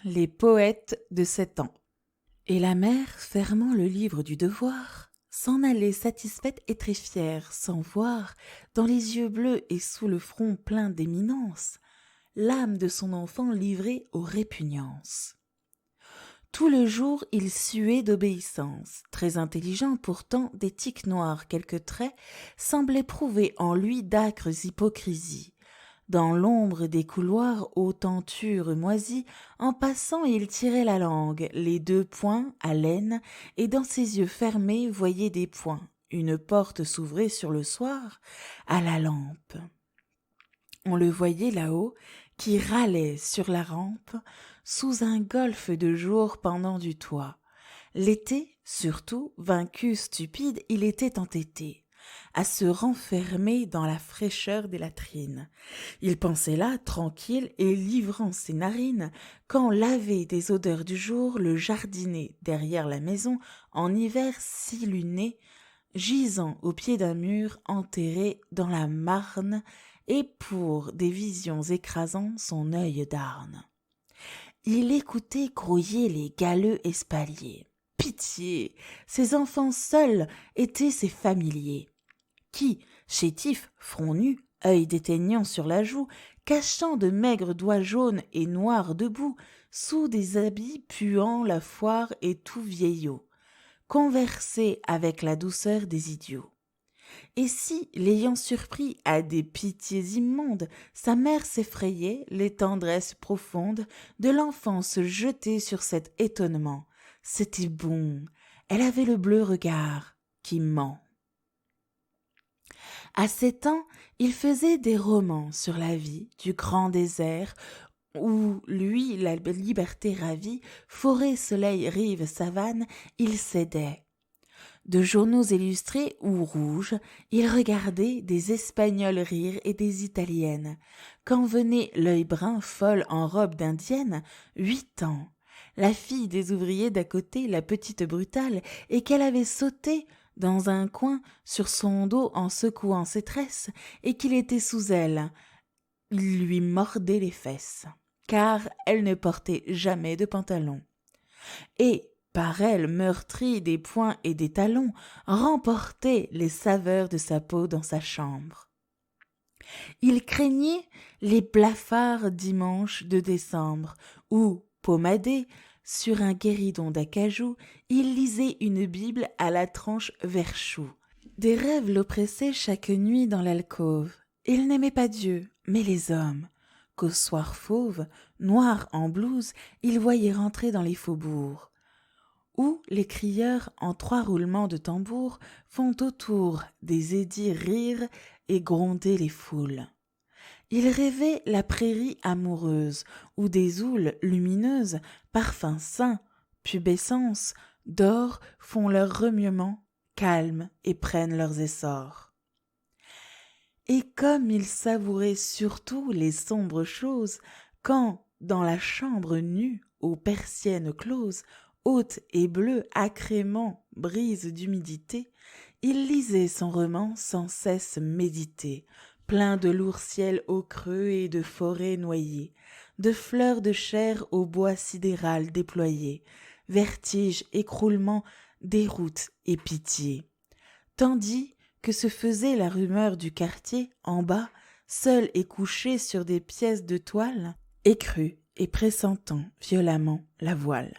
les poètes de 7 ans. Et la mère, fermant le livre du devoir, s'en allait satisfaite et très fière, sans voir, dans les yeux bleus et sous le front plein d'éminence, l'âme de son enfant livrée aux répugnances. Tout le jour, il suait d'obéissance. Très intelligent pourtant, des tics noirs, quelques traits, semblaient prouver en lui d'âcres hypocrisies. Dans l'ombre des couloirs aux tentures moisies, en passant il tirait la langue, les 2 poings à l'aine, et dans ses yeux fermés voyait des points. Une porte s'ouvrait sur le soir à la lampe. On le voyait là-haut, qui râlait sur la rampe, sous un golfe de jour pendant du toit. L'été, surtout, vaincu stupide, il était entêté à se renfermer dans la fraîcheur des latrines. Il pensait là, tranquille et livrant ses narines, quand lavé des odeurs du jour, le jardinier, derrière la maison, en hiver si luné, gisant au pied d'un mur, enterré dans la marne, et pour des visions écrasant son œil d'arne. Il écoutait grouiller les galeux espaliers. Pitié, ses enfants seuls étaient ses familiers, qui, chétifs, front nu, œil déteignant sur la joue, cachant de maigres doigts jaunes et noirs debout, sous des habits puant la foire et tout vieillot, conversaient avec la douceur des idiots. Et si, l'ayant surpris à des pitiés immondes, sa mère s'effrayait, les tendresses profondes de l'enfant se jetaient sur cet étonnement. C'était bon, elle avait le bleu regard qui ment. À 7 ans, il faisait des romans sur la vie du grand désert où, lui, la liberté ravie, forêt, soleil, rive, savane, il cédait. De journaux illustrés ou rouges, il regardait des Espagnols rire et des Italiennes. Quand venait l'œil brun, folle en robe d'indienne, 8 ans, la fille des ouvriers d'à côté, la petite brutale, et qu'elle avait sauté dans un coin sur son dos en secouant ses tresses, et qu'il était sous elle, il lui mordait les fesses, car elle ne portait jamais de pantalon. Et, par elle meurtrie des poings et des talons, remportait les saveurs de sa peau dans sa chambre. Il craignait les blafards dimanches de décembre, où, pommadé, sur un guéridon d'acajou, il lisait une Bible à la tranche vert chou. Des rêves l'oppressaient chaque nuit dans l'alcôve. Il n'aimait pas Dieu, mais les hommes, qu'au soir fauve, noir en blouse, il voyait rentrer dans les faubourgs, où les crieurs, en 3 roulements de tambour, font autour des édits rire et gronder les foules. Il rêvait la prairie amoureuse, où des houles lumineuses, parfums sains, pubescence, d'or font leur remuement, calmes et prennent leurs essors. Et comme il savourait surtout les sombres choses, quand, dans la chambre nue, aux persiennes closes, haute et bleue, acrément, brise d'humidité, il lisait son roman sans cesse méditer, plein de lourds ciels au creux et de forêts noyées, de fleurs de chair au bois sidéral déployé, vertige, écroulement, déroute et pitié. Tandis que se faisait la rumeur du quartier, en bas, seul et couché sur des pièces de toile, écru et pressentant violemment la voile.